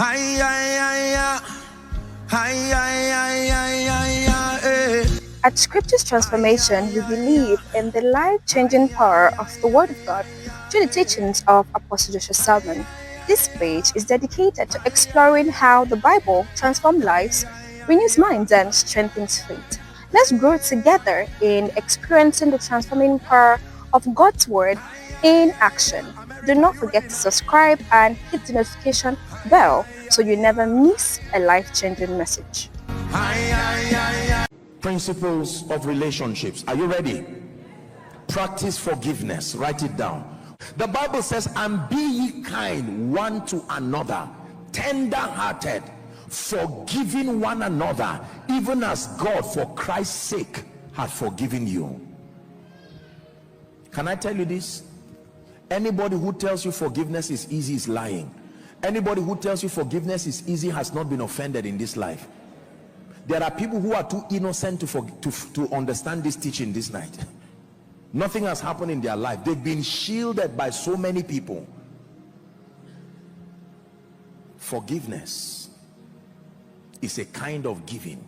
At Scripture's Transformation, we believe in the life-changing power of the Word of God through the teachings of Apostle Joshua Selman. This page is dedicated to exploring how the Bible transforms lives, renews minds, and strengthens faith. Let's grow together in experiencing the transforming power of God's Word in action. Do not forget to subscribe and hit the notification bell so you never miss a life-changing message. Principles of relationships. Are you ready? Practice forgiveness. Write it down. The Bible says, and be ye kind one to another, tender-hearted, forgiving one another, even as God for Christ's sake hath forgiven you. Can I tell you this? Anybody who tells you forgiveness is easy is lying. Anybody who tells you forgiveness is easy has not been offended in this life. There are people who are too innocent to understand this teaching this night. Nothing has happened in their life. They've been shielded by so many people. Forgiveness is a kind of giving.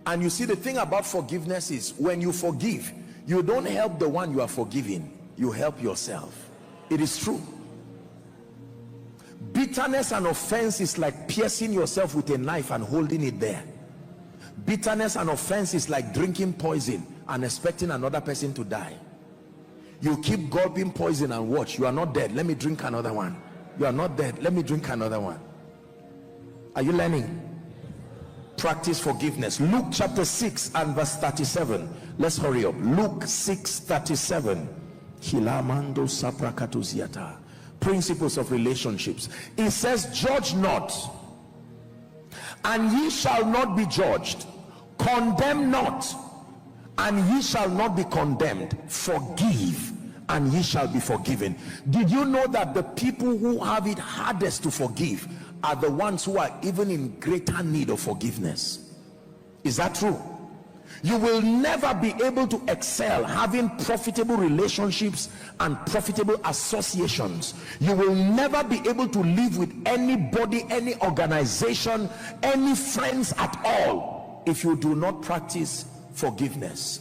And you see, the thing about forgiveness is when you forgive, you don't help the one you are forgiving, you help yourself. It is true. Bitterness and offense is like piercing yourself with a knife and holding it there. Bitterness and offense is like drinking poison and expecting another person to die. You keep gulping poison and watch. You are not dead, let me drink another one. You are not dead, let me drink another one. Are you learning? Practice forgiveness. Luke chapter 6 and verse 37. Let's hurry up. Luke 6:37. Hilamando saprakatuziata. Principles of relationships. It says, judge not, and ye shall not be judged. Condemn not, and ye shall not be condemned. Forgive, and ye shall be forgiven. Did you know that the people who have it hardest to forgive are the ones who are even in greater need of forgiveness? Is that true? You will never be able to excel having profitable relationships and profitable associations. You will never be able to live with anybody, any organization, any friends at all if you do not practice forgiveness.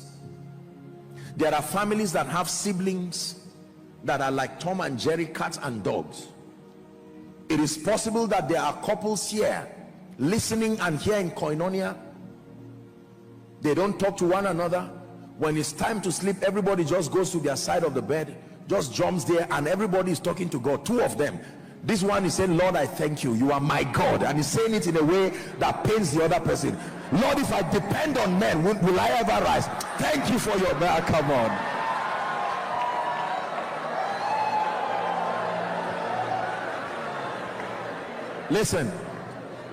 There are families that have siblings that are like Tom and Jerry, cats and dogs. It is possible that there are couples here listening and here in Koinonia. They don't talk to one another. When it's time to sleep, everybody just goes to their side of the bed, just jumps there, and everybody is talking to God. Two of them. This one is saying, Lord, I thank you, you are my God, and he's saying it in a way that pains the other person. Lord, if I depend on men, will I ever rise? Thank you for your back. Come on. Listen,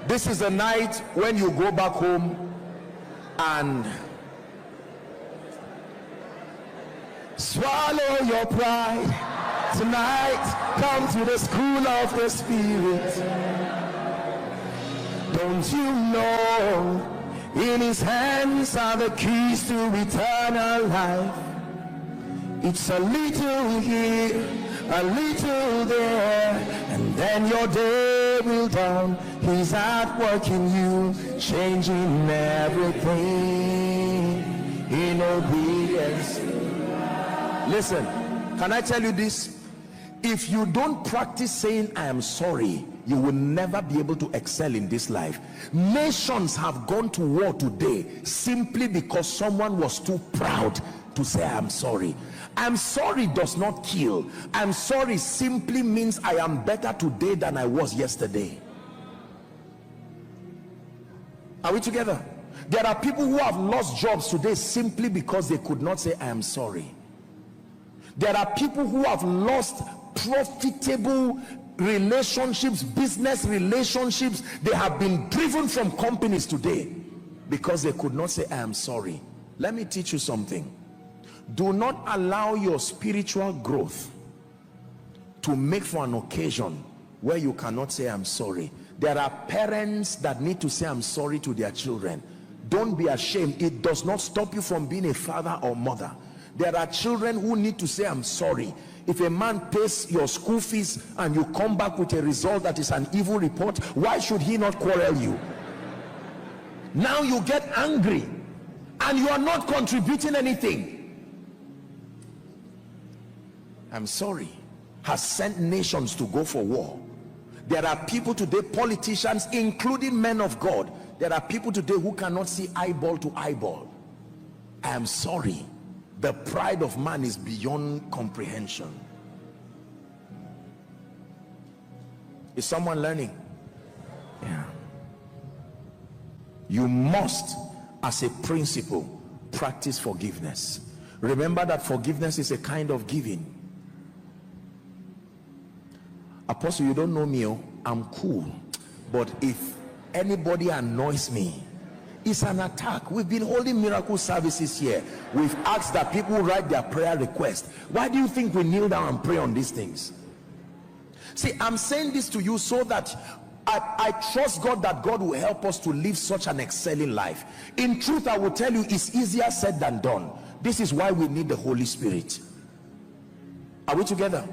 this is the night when you go back home and swallow your pride. Tonight, come to the school of the Spirit. Don't you know in his hands are the keys to eternal life? It's a little here, a little there, and then your day will dawn. He's at work in you, changing everything in obedience. Listen, can I tell you this? If you don't practice saying I am sorry, you will never be able to excel in this life. Nations have gone to war today simply because someone was too proud to say I am sorry. I'm sorry does not kill. I'm sorry simply means I am better today than I was yesterday. Are we together? There are people who have lost jobs today simply because they could not say I am sorry. There are people who have lost profitable relationships, business relationships. They have been driven from companies today because they could not say I am sorry. Let me teach you something. Do not allow your spiritual growth to make for an occasion where you cannot say I'm sorry. There are parents that need to say I'm sorry to their children. Don't be ashamed. It does not stop you from being a father or mother. There are children who need to say, I'm sorry. If a man pays your school fees and you come back with a result that is an evil report, why should he not quarrel you? Now you get angry and you are not contributing anything. I'm sorry has sent nations to go for war. There are people today, politicians, including men of God, there are people today who cannot see eyeball to eyeball. I am sorry. The pride of man is beyond comprehension. Is someone learning? Yeah. You must, as a principle, practice forgiveness. Remember that forgiveness is a kind of giving. Apostle, you don't know me, I'm cool, but if anybody annoys me, it's an attack. We've been holding miracle services here. We've asked that people write their prayer request. Why do you think we kneel down and pray on these things? See, I'm saying this to you so that I trust God that God will help us to live such an excelling life. In truth, I will tell you, it's easier said than done. This is why we need the Holy Spirit. Are we together?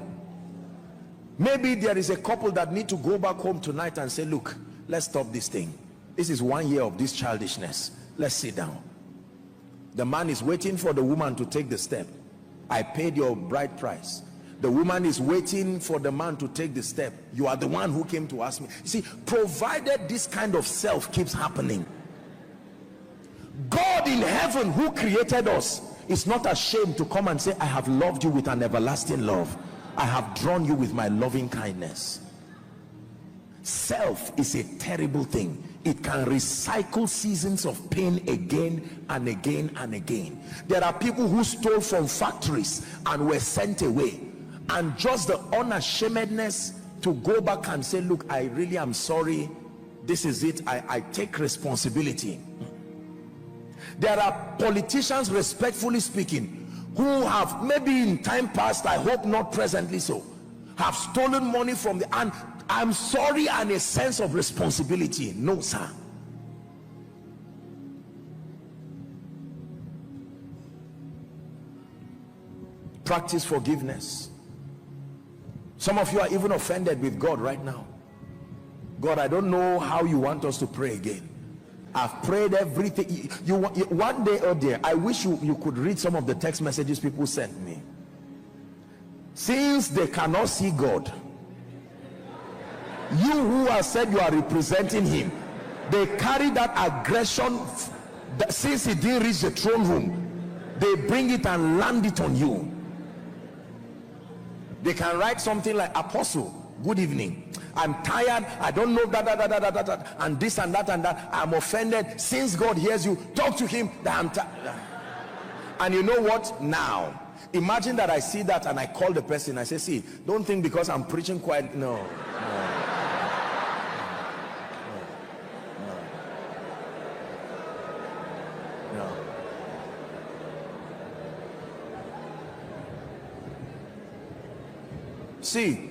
Maybe there is a couple that need to go back home tonight and say, look, let's stop this thing. This is 1 year of this childishness. Let's sit down. The man is waiting for the woman to take the step. I paid your bride price. The woman is waiting for the man to take the step. You are the one who came to ask me. You see, provided this kind of self keeps happening, God in heaven who created us is not ashamed to come and say, I have loved you with an everlasting love. I have drawn you with my loving kindness. Self is a terrible thing. It can recycle seasons of pain again and again and again. There are people who stole from factories and were sent away, and just the unashamedness to go back and say, look, I really am sorry, this is it, I take responsibility. There are politicians, respectfully speaking, who have, maybe in time past, I hope not presently so, have stolen money from the, and I'm sorry, and a sense of responsibility. No, sir. Practice forgiveness. Some of you are even offended with God right now. God, I don't know how you want us to pray again. I've prayed everything. One day, oh dear, I wish you could read some of the text messages people sent me. Since they cannot see God, you who have said you are representing him, they carry that aggression that since he didn't reach the throne room, they bring it and land it on you. They can write something like, Apostle, good evening, I'm tired, I don't know that, and this and that and that, I'm offended. Since God hears you, talk to him that I'm tired. And you know what? Now imagine that I see that and I call the person, I say, see, don't think because I'm preaching quiet. No. See,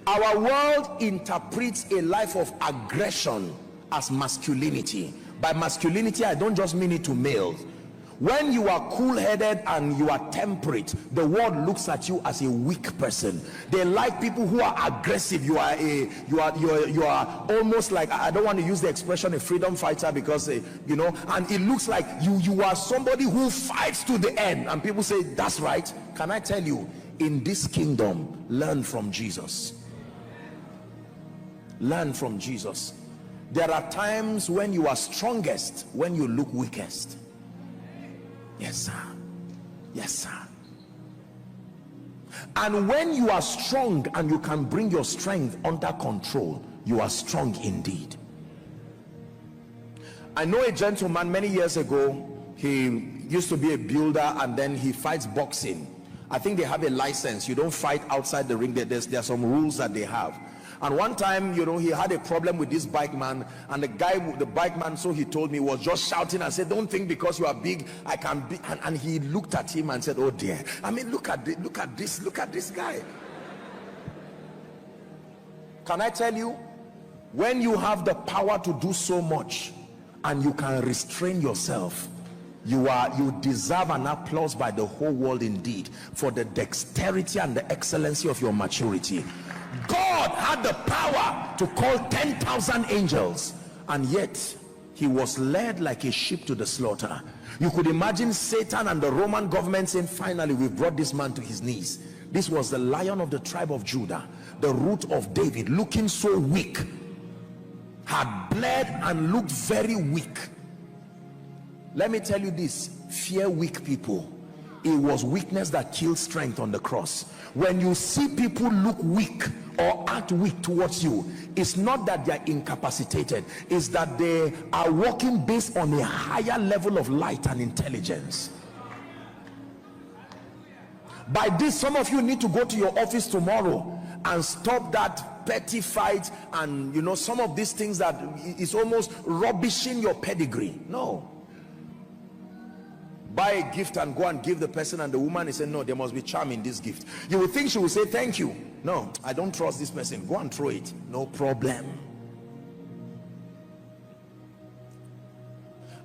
our world interprets a life of aggression as masculinity. By masculinity, I don't just mean it to males. When you are cool-headed and you are temperate, the world looks at you as a weak person. They like people who are aggressive. You are almost like, I don't want to use the expression a freedom fighter, because you know, and it looks like you are somebody who fights to the end, and people say, that's right. Can I tell you, in this kingdom, learn from Jesus. Learn from Jesus. There are times when you are strongest when you look weakest. Yes, sir. Yes, sir. And when you are strong and you can bring your strength under control, you are strong indeed. I know a gentleman many years ago. He used to be a builder, and then he fights boxing. I think they have a license. You don't fight outside the ring. There are some rules that they have. And one time, you know, he had a problem with this bike man, and the bike man, so he told me, was just shouting and said, don't think because you are big I can be. And he looked at him and said, oh dear, I mean, look at this guy. Can I tell you, when you have the power to do so much and you can restrain yourself, You deserve an applause by the whole world indeed, for the dexterity and the excellency of your maturity. God had the power to call 10,000 angels, and yet he was led like a sheep to the slaughter. You could imagine Satan and the Roman government saying, finally we've brought this man to his knees. This was the Lion of the tribe of Judah, the root of David, looking so weak, had bled and looked very weak. Let me tell you this, fear weak people. It was weakness that killed strength on the cross. When you see people look weak or act weak towards you, it's not that they are incapacitated, it's that they are walking based on a higher level of light and intelligence. By this, some of you need to go to your office tomorrow and stop that petty fight and some of these things that is almost rubbishing your pedigree. No. Buy a gift and go and give the person, and the woman is saying, no, there must be charm in this gift. You would think she will say thank you. No, I don't trust this person. Go and throw it. No problem.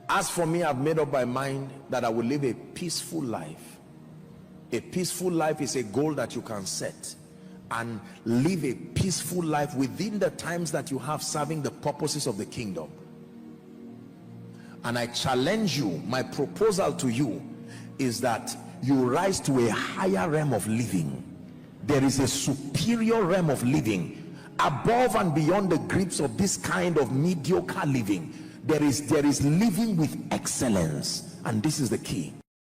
As for me, I've made up my mind that I will live a peaceful life. A peaceful life is a goal that you can set, and live a peaceful life within the times that you have, serving the purposes of the kingdom. And I challenge you, my proposal to you is that you rise to a higher realm of living. There is a superior realm of living above and beyond the grips of this kind of mediocre living. There is living with excellence, and this is the key.